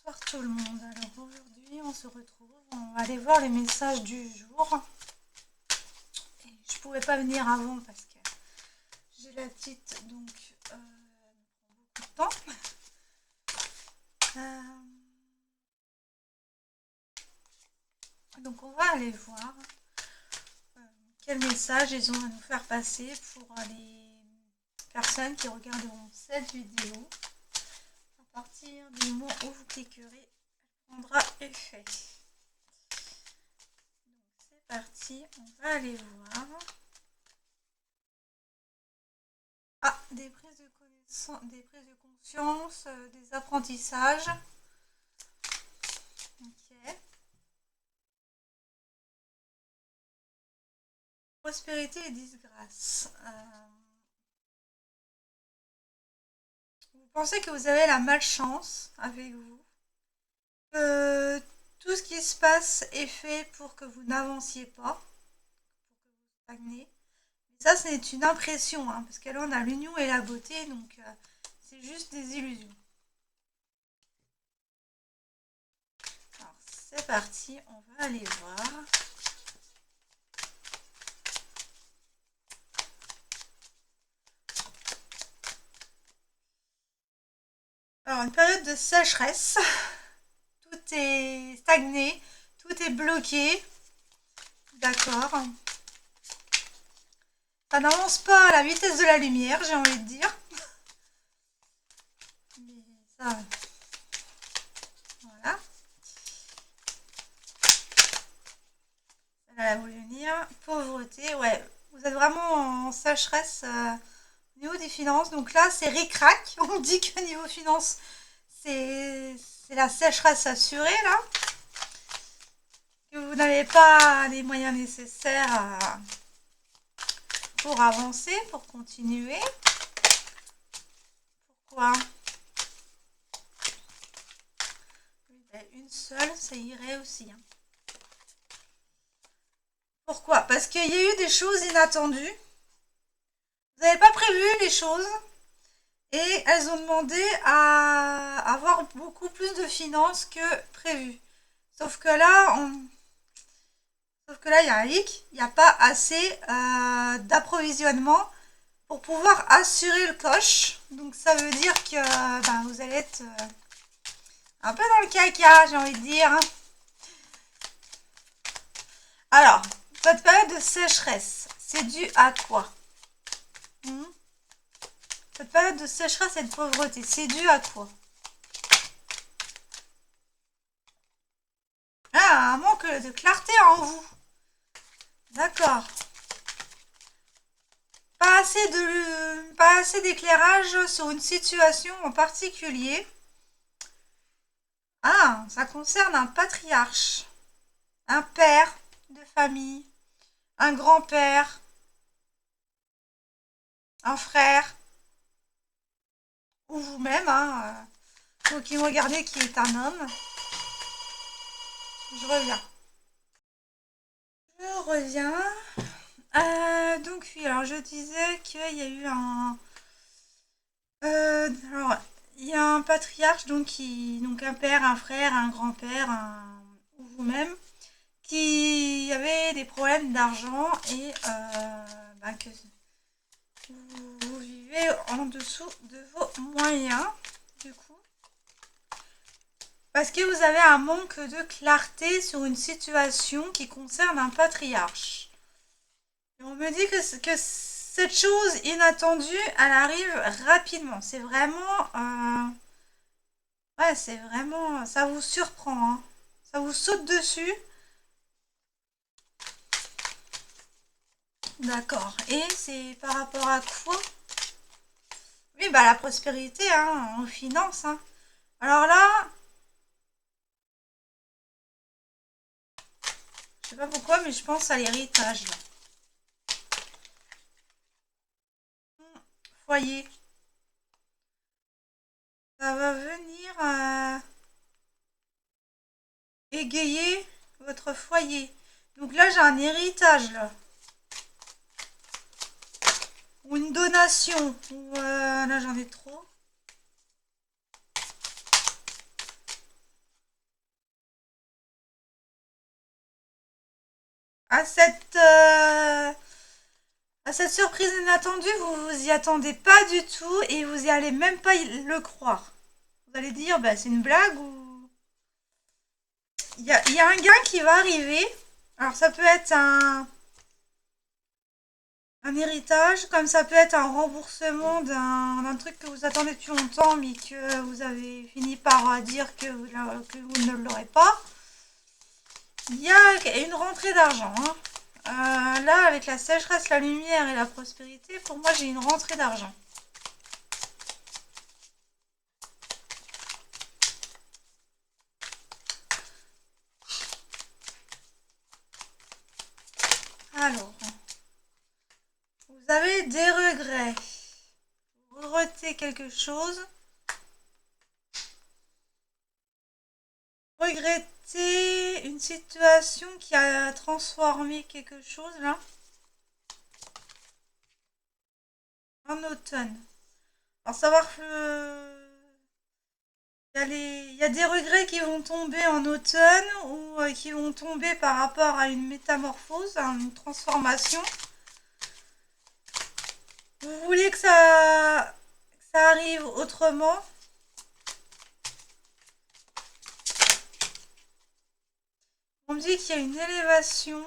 Bonsoir tout le monde. Alors aujourd'hui on se retrouve, on va aller voir les messages du jour. Et je pouvais pas venir avant parce que j'ai la petite donc beaucoup de temps. Donc on va aller voir quels messages ils ont à nous faire passer pour les personnes qui regarderont cette vidéo. À partir du moment où vous cliquerez, elle prendra effet. C'est parti, on va aller voir. Ah, des prises de connaissance, des prises de conscience, des apprentissages. Ok. Prospérité et disgrâce. Vous pensez que vous avez la malchance avec vous. Tout ce qui se passe est fait pour que vous n'avanciez pas, pour que vous stagnez. Mais ça, c'est une impression, hein, parce que là, on a l'union et la beauté, donc c'est juste des illusions. Alors, c'est parti, on va aller voir. Alors, une période de sécheresse. Tout est stagné, tout est bloqué. D'accord. Ça n'avance pas à la vitesse de la lumière, j'ai envie de dire. Mais ça, voilà. Elle a voulu venir. Pauvreté, ouais. Vous êtes vraiment en sécheresse au niveau des finances. Donc là, c'est ric-rac. On me dit que niveau finances, c'est la sécheresse assurée, là. Que vous n'avez pas les moyens nécessaires pour avancer, pour continuer. Pourquoi ? Une seule, ça irait aussi. Hein. Pourquoi ? Parce qu'il y a eu des choses inattendues. Vous n'avez pas prévu les choses. Et elles ont demandé à avoir beaucoup plus de finances que prévu. Sauf que là, il y a un hic. Il n'y a pas assez d'approvisionnement pour pouvoir assurer le coche. Donc ça veut dire que vous allez être un peu dans le caca, j'ai envie de dire. Hein. Alors, votre période de sécheresse, c'est dû à quoi? Cette période de sécheresse et de pauvreté, c'est dû à quoi? Ah, un manque de clarté en vous. D'accord. Pas assez d'éclairage sur une situation en particulier. Ah, ça concerne un patriarche, un père de famille, un grand-père, un frère, ou vous-même, hein, vous qui me regardez qui est un homme. Je reviens. Je reviens. Donc oui, alors je disais qu'il y a eu alors, il y a un patriarche, donc un père, un frère, un grand-père, ou vous-même, qui avait des problèmes d'argent et que vous vivez en dessous de vos moyens, du coup. Parce que vous avez un manque de clarté sur une situation qui concerne un patriarche. Et on me dit que cette chose inattendue, elle arrive rapidement. C'est vraiment... ouais, c'est vraiment... Ça vous surprend. Hein. Ça vous saute dessus. D'accord. Et c'est par rapport à quoi? Oui, bah la prospérité, hein, en finance. Hein. Alors là... Je sais pas pourquoi, mais je pense à l'héritage. Foyer. Ça va venir égayer votre foyer. Donc là, j'ai un héritage, là. Ou une donation. Ou là, j'en ai trop. à cette surprise inattendue, vous vous y attendez pas du tout et vous y allez même pas le croire. Vous allez dire, bah, c'est une blague ou... Il y a un gain qui va arriver. Alors ça peut être un héritage, comme ça peut être un remboursement d'un truc que vous attendez depuis longtemps mais que vous avez fini par dire que vous ne l'aurez pas. Il y a une rentrée d'argent. Hein. Là, avec la sécheresse, la lumière et la prospérité, pour moi, j'ai une rentrée d'argent. Alors, vous avez des regrets. Vous regrettez quelque chose. Regrettez une situation qui a transformé quelque chose, là. En automne. Alors, savoir que il y a des regrets qui vont tomber en automne ou qui vont tomber par rapport à une métamorphose, à une transformation. Vous voulez que ça arrive autrement. On me dit qu'il y a une élévation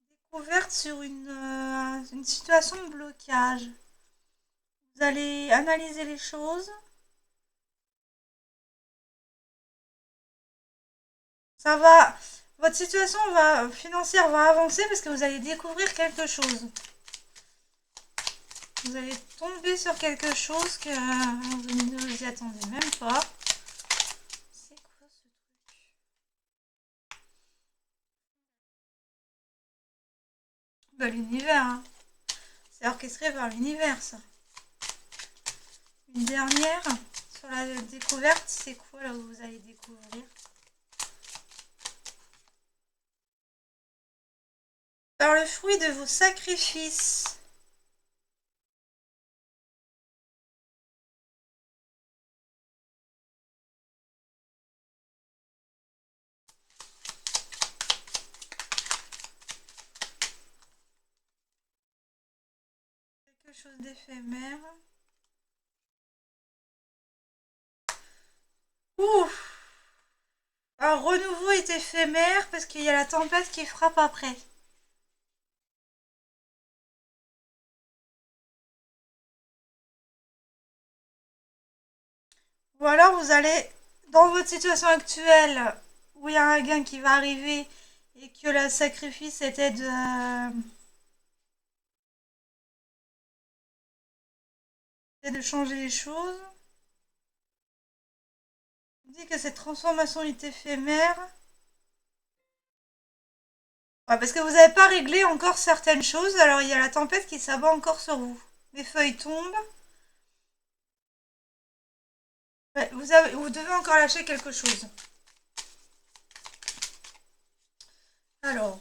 découverte sur une situation de blocage. Vous allez analyser les choses. Ça va, votre situation financière va avancer parce que vous allez découvrir quelque chose. Vous allez tomber sur quelque chose que vous ne vous y attendez même pas. C'est quoi ce truc? Bah, l'univers, hein. C'est orchestré par l'univers, ça. Une dernière sur la découverte, c'est quoi là où vous allez découvrir? Par le fruit de vos sacrifices. Quelque chose d'éphémère. Ouf! Un renouveau est éphémère parce qu'il y a la tempête qui frappe après. Ou alors vous allez, dans votre situation actuelle, où il y a un gain qui va arriver et que le sacrifice était de changer les choses. On dit que cette transformation est éphémère. Ouais, parce que vous n'avez pas réglé encore certaines choses, alors il y a la tempête qui s'abat encore sur vous. Les feuilles tombent. Ouais, vous devez encore lâcher quelque chose. Alors,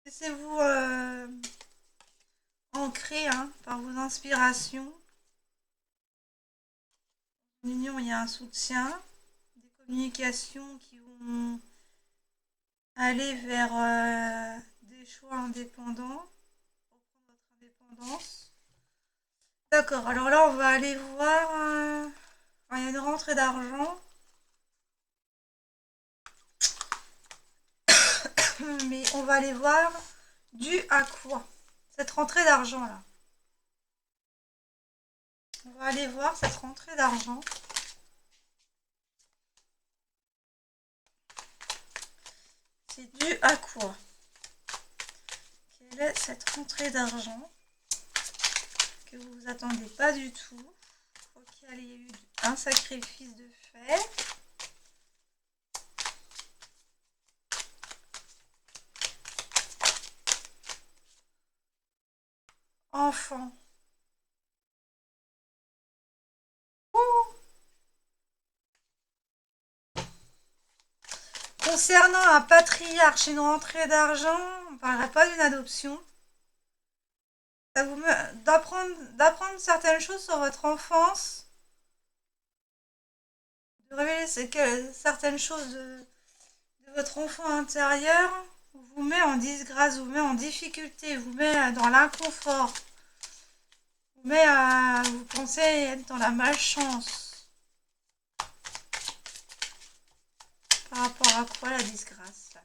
laissez-vous ancrer hein, par vos inspirations. En union, il y a un soutien, des communications qui vont aller vers des choix indépendants pour prendre votre indépendance. D'accord, alors là, on va aller voir. Il y a une rentrée d'argent. Mais on va aller voir dû à quoi cette rentrée d'argent là. On va aller voir cette rentrée d'argent. C'est dû à quoi? Quelle est cette rentrée d'argent que vous vous attendez pas du tout? Faut qu'il y ait eu un sacrifice de fait. Enfant. Ouh. Concernant un patriarche, une rentrée d'argent, on ne parlerait pas d'une adoption. Ça vous d'apprendre certaines choses sur votre enfance. de révéler certaines choses de votre enfant intérieur, vous met en disgrâce, vous met en difficulté, vous met dans l'inconfort, vous met à... Vous pensez être dans la malchance. Par rapport à quoi la disgrâce là?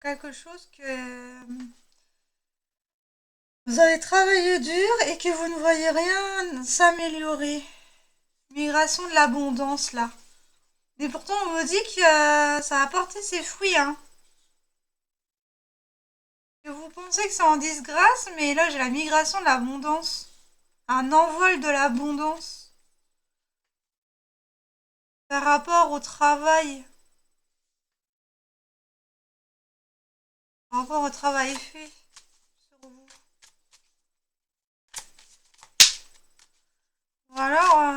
Quelque chose que vous avez travaillé dur et que vous ne voyez rien s'améliorer. Migration de l'abondance là. Mais pourtant on me dit que ça a porté ses fruits, hein. Que vous pensez que c'est en disgrâce, mais là j'ai la migration de l'abondance. Un envol de l'abondance. Par rapport au travail. Par rapport au travail fait sur vous. Ou alors,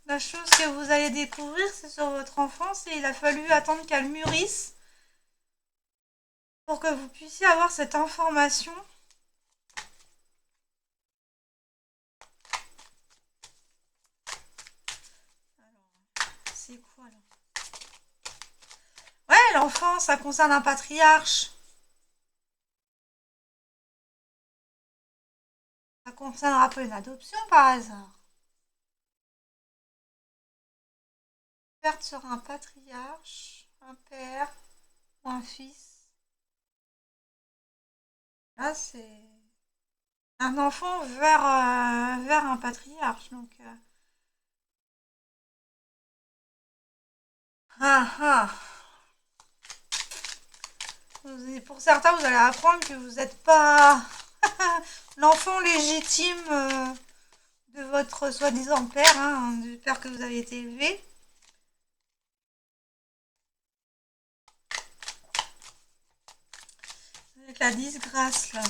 la chose que vous allez découvrir, c'est sur votre enfance et il a fallu attendre qu'elle mûrisse pour que vous puissiez avoir cette information. C'est quoi là? Ouais, l'enfant, ça concerne un patriarche. Ça concernera pas une adoption par hasard. Perte sur un patriarche, un père ou un fils. Là, c'est un enfant vers un patriarche. Donc, ah ah. Pour certains, vous allez apprendre que vous n'êtes pas l'enfant légitime de votre soi-disant père, hein, du père que vous avez été élevé. Avec la disgrâce, là.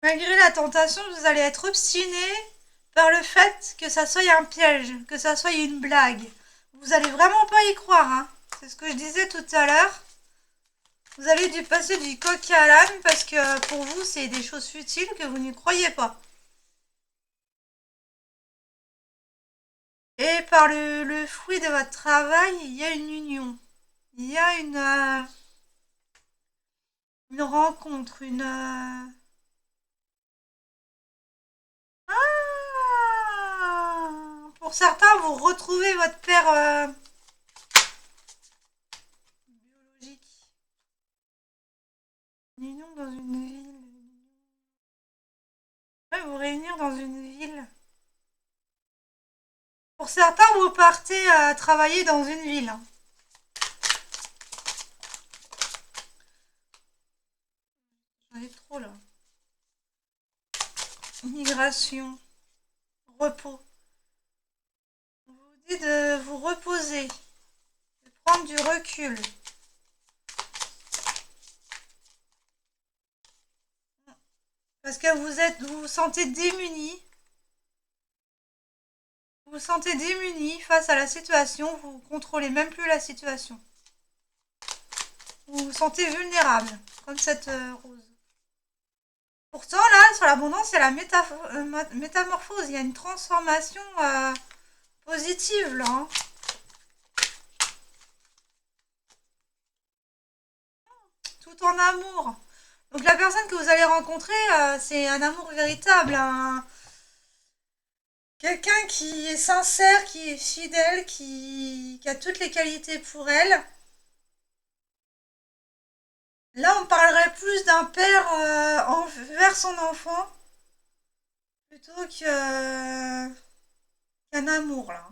Malgré la tentation, vous allez être obstiné par le fait que ça soit un piège, que ça soit une blague. Vous allez vraiment pas y croire, hein. C'est ce que je disais tout à l'heure. Vous allez dû passer du coq à l'âne parce que pour vous, c'est des choses futiles que vous n'y croyez pas. Et par le fruit de votre travail, il y a une union. Il y a une rencontre, une... Ah, pour certains, vous retrouvez votre père biologique. Une union dans une ville. Ouais, vous réunir dans une ville. Pour certains, vous partez travailler dans une ville, hein. J'en ai trop là. Migration. Repos. On vous dit de vous reposer. De prendre du recul. Parce que vous vous sentez démuni. Vous vous sentez démuni face à la situation. Vous contrôlez même plus la situation. Vous vous sentez vulnérable. Comme cette rose. Pourtant, là, sur l'abondance, il y a la métamorphose. Il y a une transformation positive, là, hein. Tout en amour. Donc la personne que vous allez rencontrer, c'est un amour véritable. Quelqu'un qui est sincère, qui est fidèle, qui a toutes les qualités pour elle. Là, on parlerait plus d'un père envers son enfant plutôt qu'un amour, là.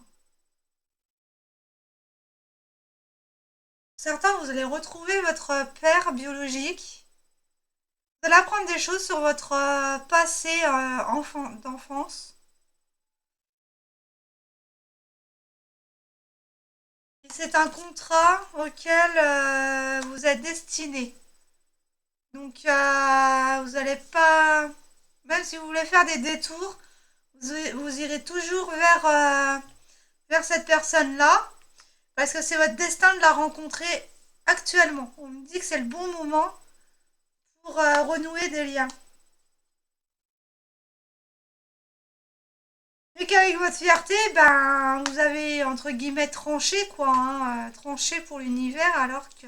Certains, vous allez retrouver votre père biologique. Vous allez apprendre des choses sur votre passé d'enfance. C'est un contrat auquel vous êtes destiné. Donc vous n'allez pas, même si vous voulez faire des détours, vous irez toujours vers cette personne-là, parce que c'est votre destin de la rencontrer actuellement. On me dit que c'est le bon moment pour renouer des liens. Et qu'avec votre fierté, ben, vous avez, entre guillemets, tranché, quoi, hein, tranché pour l'univers, alors que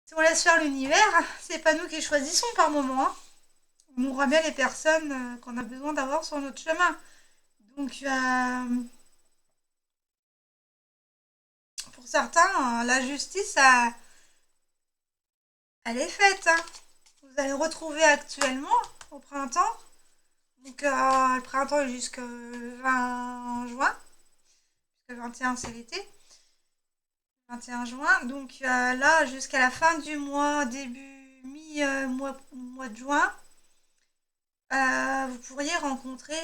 si on laisse faire l'univers, c'est pas nous qui choisissons par moment, hein. On nous ramène les personnes qu'on a besoin d'avoir sur notre chemin. Donc, pour certains, la justice, elle est faite, hein. Vous allez retrouver actuellement, au printemps, donc le printemps est jusqu'au 20 juin, le 21 c'est l'été, 21 juin, donc là jusqu'à la fin du mois, début mi-mois de juin, vous pourriez rencontrer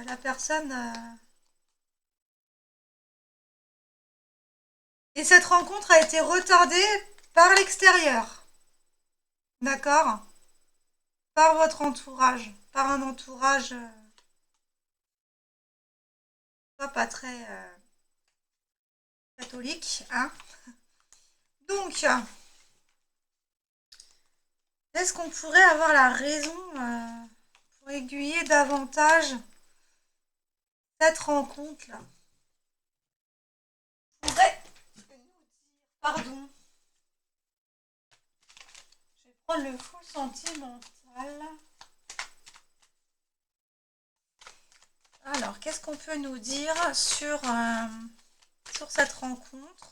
la personne. Et cette rencontre a été retardée par l'extérieur, d'accord? Par votre entourage, par un entourage pas très catholique, hein? Donc, est-ce qu'on pourrait avoir la raison pour aiguiller davantage cette rencontre-là? Pourrait nous dire, pardon, je vais prendre le full sentimental. Alors, qu'est-ce qu'on peut nous dire sur cette rencontre?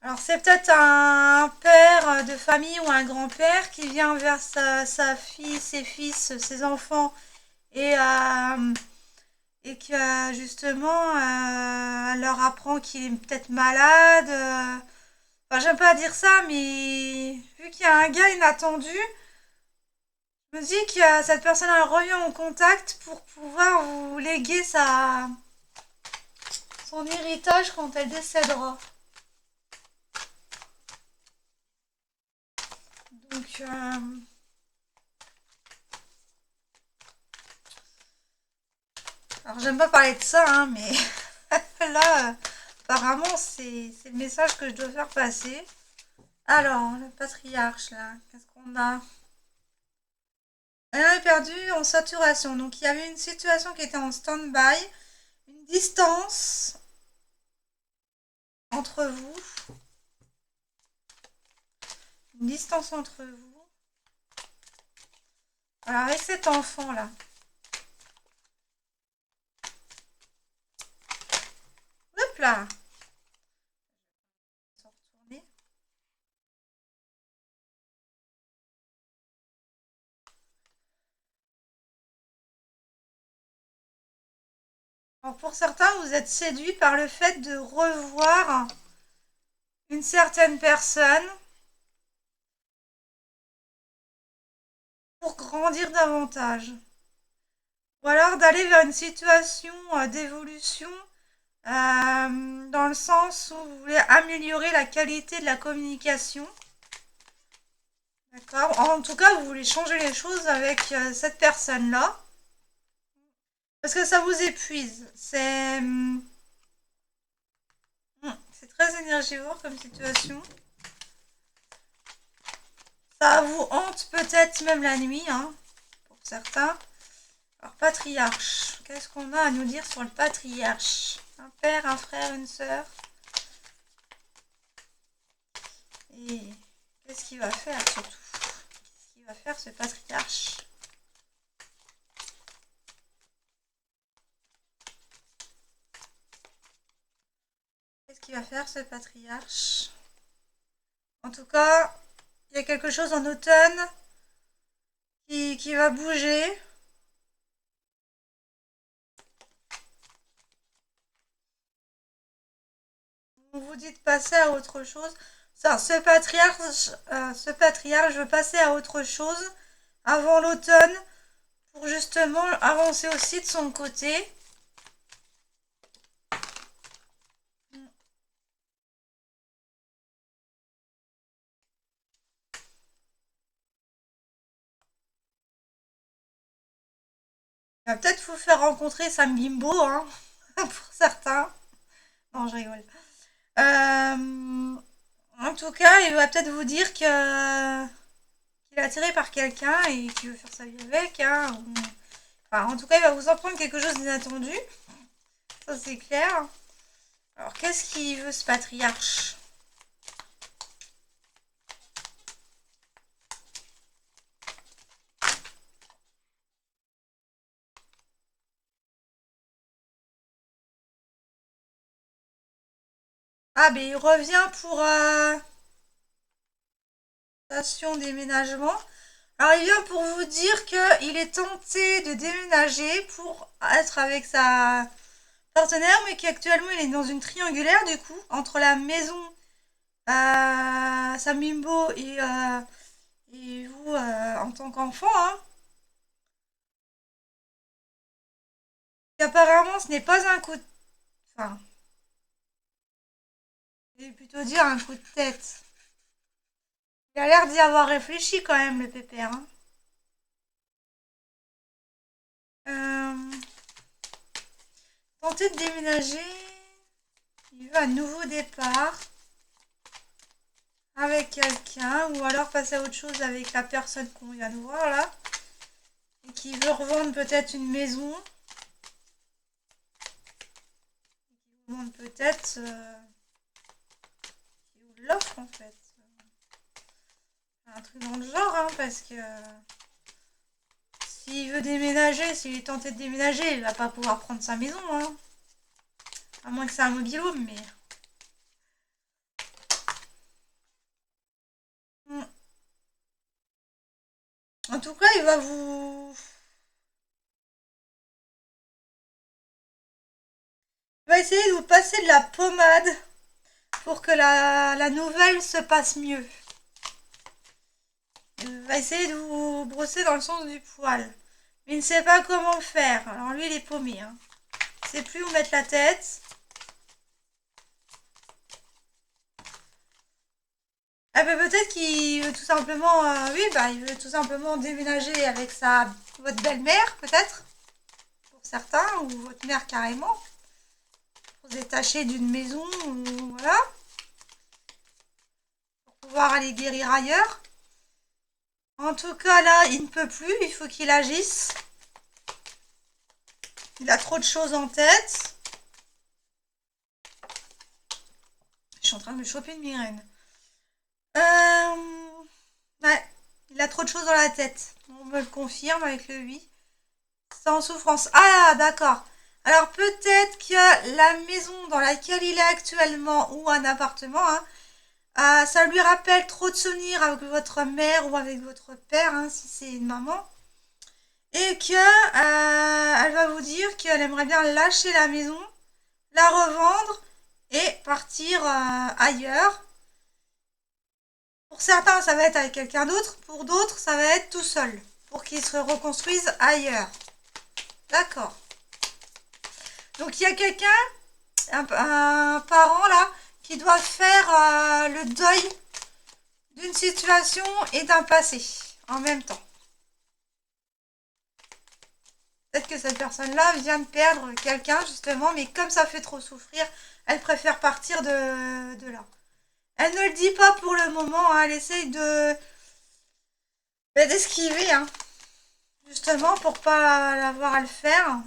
Alors, c'est peut-être un père de famille ou un grand-père qui vient vers sa fille, ses fils, ses enfants et que justement, elle leur apprend qu'il est peut-être malade. Enfin, j'aime pas dire ça, mais vu qu'il y a un gars inattendu, je me dis que cette personne revient en contact pour pouvoir vous léguer son héritage quand elle décédera. Donc, alors j'aime pas parler de ça, hein, mais là, apparemment, c'est le message que je dois faire passer. Alors, le patriarche, là, qu'est-ce qu'on a? Elle avait perdu en saturation. Donc, il y avait une situation qui était en stand-by, une distance entre vous. Une distance entre vous. Alors, avec cet enfant-là. Hop là! Alors pour certains, vous êtes séduit par le fait de revoir une certaine personne pour grandir davantage. Ou alors d'aller vers une situation d'évolution dans le sens où vous voulez améliorer la qualité de la communication. D'accord? En tout cas, vous voulez changer les choses avec cette personne-là. Parce que ça vous épuise. C'est très énergivore comme situation. Ça vous hante peut-être même la nuit, hein, pour certains. Alors, patriarche. Qu'est-ce qu'on a à nous dire sur le patriarche? Un père, un frère, une sœur. Et qu'est-ce qu'il va faire surtout? Qu'est-ce qu'il va faire ce patriarche? Qu'est-ce qu'il va faire ce patriarche? En tout cas, il y a quelque chose en automne qui va bouger. On vous dit de passer à autre chose. Ça, ce patriarche veut passer à autre chose avant l'automne pour justement avancer aussi de son côté. Il va peut-être vous faire rencontrer Sam Bimbo, hein, pour certains. Non, je rigole. En tout cas, il va peut-être vous dire que qu'il est attiré par quelqu'un et qu'il veut faire sa vie avec, hein. Enfin, en tout cas, il va vous en prendre quelque chose d'inattendu. Ça, c'est clair. Alors, qu'est-ce qu'il veut, ce patriarche? Ah, ben il revient pour station déménagement. Alors, il vient pour vous dire qu'il est tenté de déménager pour être avec sa partenaire, mais qu'actuellement il est dans une triangulaire, du coup, entre la maison, Samimbo et vous en tant qu'enfant, hein. Et apparemment, ce n'est pas un coup de... Enfin, je vais plutôt dire un coup de tête. Il a l'air d'y avoir réfléchi quand même, le pépère, hein. Euh, Tenter de déménager. Il veut un nouveau départ avec quelqu'un ou alors passer à autre chose avec la personne qu'on vient de voir là. Et qui veut revendre peut-être une maison. Qui demande peut-être qui vous l'offre en fait. Un truc dans le genre, hein, parce que s'il veut déménager, s'il est tenté de déménager, il va pas pouvoir prendre sa maison, hein. À moins que c'est un mobil-home, mais... En tout cas, il va vous... Il va essayer de vous passer de la pommade pour que la nouvelle se passe mieux. Il va essayer de vous brosser dans le sens du poil. Mais il ne sait pas comment le faire. Alors lui, il est paumé, hein. Il ne sait plus où mettre la tête. Ah ben peut-être qu'il veut tout simplement... oui, bah il veut tout simplement déménager avec votre belle-mère, peut-être. Pour certains, ou votre mère carrément. Pour se détacher d'une maison, ou voilà. Pour pouvoir aller guérir ailleurs. En tout cas, là, il ne peut plus. Il faut qu'il agisse. Il a trop de choses en tête. Je suis en train de me choper une migraine. Ouais, il a trop de choses dans la tête. On me le confirme avec le 8. Sans souffrance. Ah, d'accord. Alors peut-être que la maison dans laquelle il est actuellement, ou un appartement, hein, ça lui rappelle trop de souvenirs avec votre mère ou avec votre père, hein, si c'est une maman. Et que elle va vous dire qu'elle aimerait bien lâcher la maison, la revendre et partir ailleurs. Pour certains, ça va être avec quelqu'un d'autre. Pour d'autres, ça va être tout seul. Pour qu'ils se reconstruisent ailleurs. D'accord. Donc il y a quelqu'un, un parent là, qui doit faire le deuil d'une situation et d'un passé en même temps. Peut-être que cette personne-là vient de perdre quelqu'un justement, mais comme ça fait trop souffrir, elle préfère partir de là. Elle ne le dit pas pour le moment, hein, elle essaye d'esquiver, hein, justement pour pas l'avoir à le faire.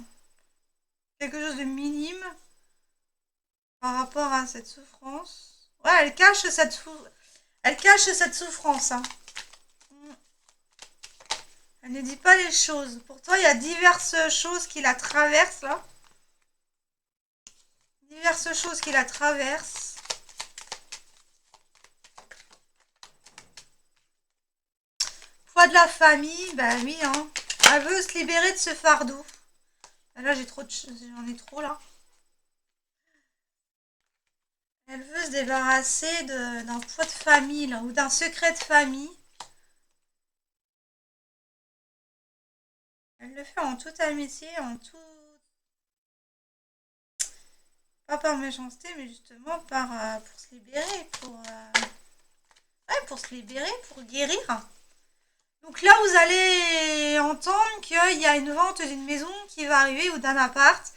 Quelque chose de minime par rapport à cette souffrance. Ouais, elle cache cette souffrance, hein. Elle ne dit pas les choses. Pourtant, il y a diverses choses qui la traversent, là. Diverses choses qui la traversent. Poids de la famille, bah oui, hein. Elle veut se libérer de ce fardeau. Là, j'ai trop de choses, j'en ai trop, là. Elle veut se débarrasser d'un poids de famille, là, ou d'un secret de famille. Elle le fait en toute amitié, en tout... Pas par méchanceté, mais justement pour se libérer, ouais, pour se libérer, pour guérir. Donc là, vous allez entendre qu'il y a une vente d'une maison qui va arriver ou d'un appart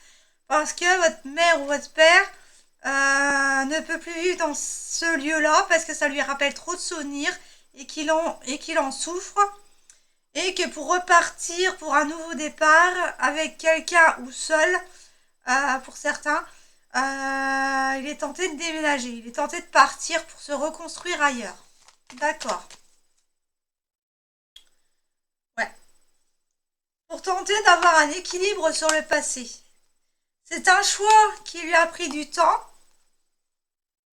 parce que votre mère ou votre père ne peut plus vivre dans ce lieu-là parce que ça lui rappelle trop de souvenirs et qu'il en souffre et que pour repartir pour un nouveau départ avec quelqu'un ou seul, pour certains, il est tenté de déménager, il est tenté de partir pour se reconstruire ailleurs. D'accord. Ouais. Pour tenter d'avoir un équilibre sur le passé. C'est un choix qui lui a pris du temps,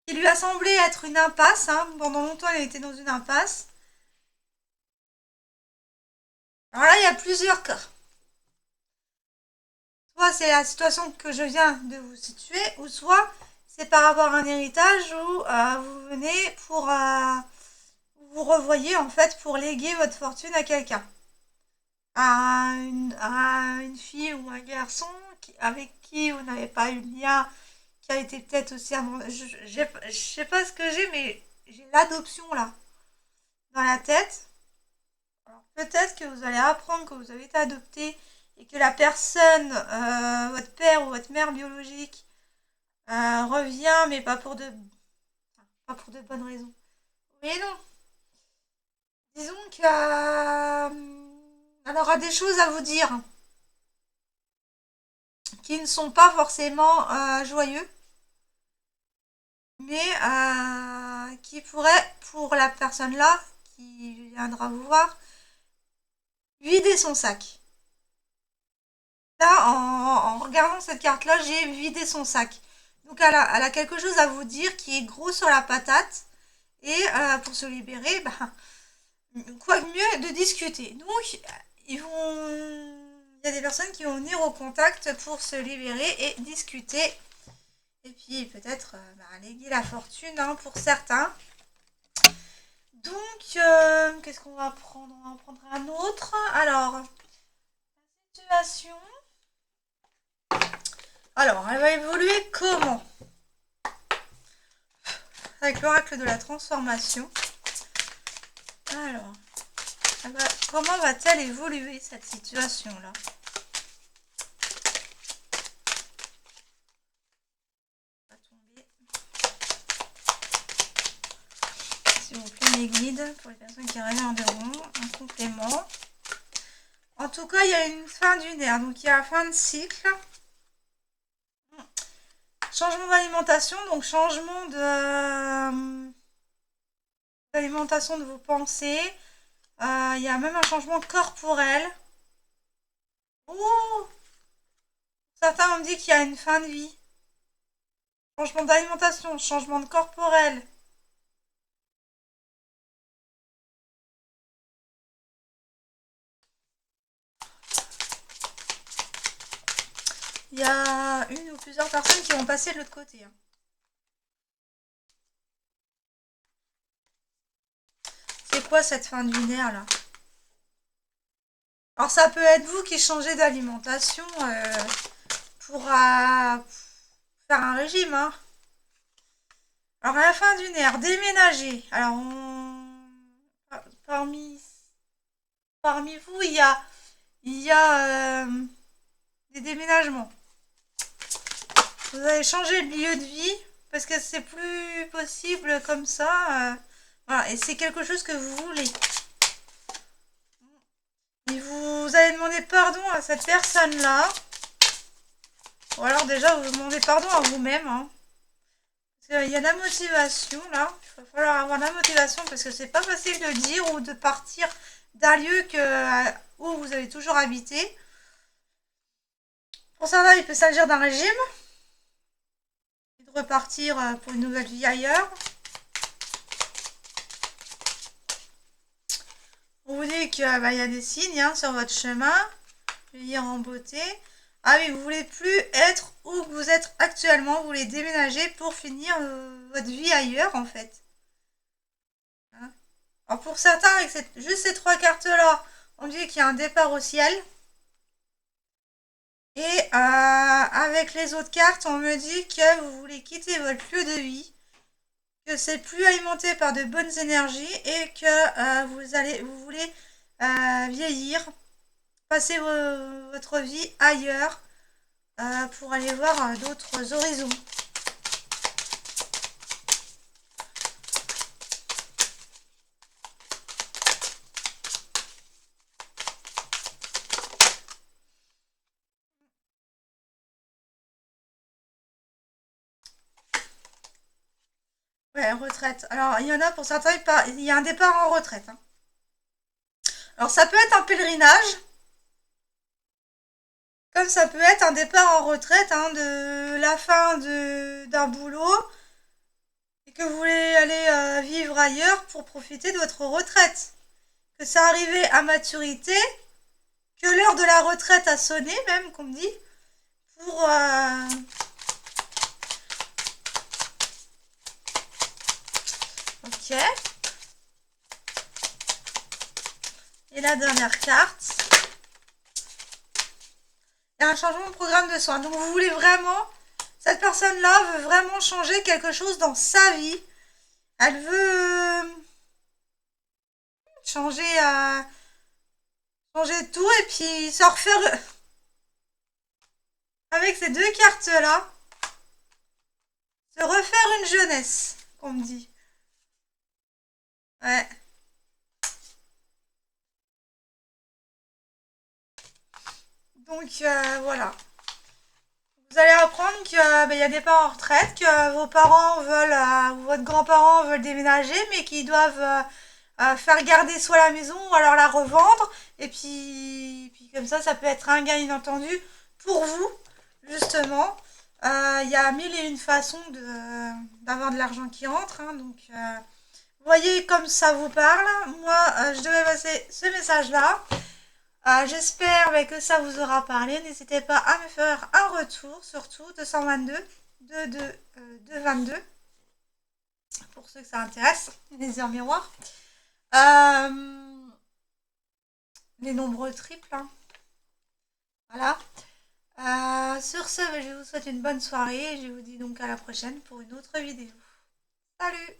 qui lui a semblé être une impasse. Hein. Pendant longtemps, il était dans une impasse. Alors là, il y a plusieurs cas. Soit c'est la situation que je viens de vous situer, ou soit c'est par rapport à un héritage où vous venez pour... vous revoyez en fait pour léguer votre fortune à quelqu'un. À une fille ou un garçon avec qui vous n'avez pas eu de lien, qui a été peut-être aussi je sais pas ce que j'ai, mais j'ai l'adoption là, dans la tête. Alors peut-être que vous allez apprendre que vous avez été adopté et que la personne, votre père ou votre mère biologique, revient, mais pas pour de bonnes raisons. Mais non, disons qu'elle aura des choses à vous dire qui ne sont pas forcément joyeux, mais qui pourraient, pour la personne là qui viendra vous voir, vider son sac. Là, en regardant cette carte-là, j'ai vidé son sac. Donc elle a quelque chose à vous dire qui est gros sur la patate. Et pour se libérer, quoi de mieux de discuter. Donc, il y a des personnes qui vont venir au contact pour se libérer et discuter. Et puis peut-être léguer la fortune hein, pour certains. Donc, qu'est-ce qu'on va prendre? On va en prendre un autre. Alors, la situation. Alors, elle va évoluer comment? Avec l'oracle de la transformation. Alors, comment va-t-elle évoluer cette situation-là? Va tomber. S'il vous plaît, mes guides, pour les personnes qui regarderont, un complément. En tout cas, il y a une fin d'une ère, donc il y a la fin de cycle. Changement d'alimentation, donc changement d'alimentation de vos pensées. Il y a même un changement corporel. Ouh, certains ont dit qu'il y a une fin de vie. Changement d'alimentation, changement de corporel. Il y a une ou plusieurs personnes qui vont passer de l'autre côté. Hein. C'est quoi cette fin de lunaire là? Alors ça peut être vous qui changez d'alimentation pour faire un régime. Hein. Alors à la fin d'une ère, déménager. Alors parmi vous, il y a des déménagements. Vous allez changer de lieu de vie parce que c'est plus possible comme ça. Voilà, et c'est quelque chose que vous voulez. Et vous allez demander pardon à cette personne-là. Ou alors déjà, vous demandez pardon à vous-même. Hein. Parce qu'il y a de la motivation là. Il va falloir avoir de la motivation parce que c'est pas facile de dire ou de partir d'un lieu où vous avez toujours habité. Pour certains, il peut s'agir d'un régime. Et de repartir pour une nouvelle vie ailleurs. On vous dit qu'il y a des signes hein, sur votre chemin. Vieillir en beauté. Ah oui, vous voulez plus être où vous êtes actuellement. Vous voulez déménager pour finir votre vie ailleurs en fait. Hein. Alors pour certains, avec juste ces trois cartes-là, on dit qu'il y a un départ au ciel. Et avec les autres cartes, on me dit que vous voulez quitter votre lieu de vie, que c'est plus alimenté par de bonnes énergies et que vous voulez vieillir, passer votre vie ailleurs pour aller voir d'autres horizons. Ouais, retraite. Alors, il y en a pour certains, il y a un départ en retraite, hein. Alors, ça peut être un pèlerinage, comme ça peut être un départ en retraite, hein, de la fin d'un boulot, et que vous voulez aller vivre ailleurs pour profiter de votre retraite. Que ça arrivait à maturité, que l'heure de la retraite a sonné, même, qu'on me dit, pour... Ok. Et la dernière carte. Il y a un changement de programme de soins. Donc vous voulez vraiment, cette personne-là veut vraiment changer quelque chose dans sa vie. Elle veut changer, changer tout et puis se refaire avec ces deux cartes-là, se refaire une jeunesse, qu'on me dit. Ouais. Donc voilà. Vous allez apprendre qu'il y a des parents en retraite, que vos parents veulent, ou votre grand-parent veulent déménager, mais qu'ils doivent faire garder soit la maison ou alors la revendre. Et puis comme ça peut être un gain inattendu pour vous, justement. Il y a mille et une façons d'avoir de l'argent qui entre, hein, donc voyez comme ça vous parle. Moi, je devais passer ce message-là. J'espère que ça vous aura parlé. N'hésitez pas à me faire un retour, surtout 222, 222, pour ceux que ça intéresse, les heures miroirs. Les nombreux triples, hein. Voilà. Sur ce, je vous souhaite une bonne soirée et je vous dis donc à la prochaine pour une autre vidéo. Salut!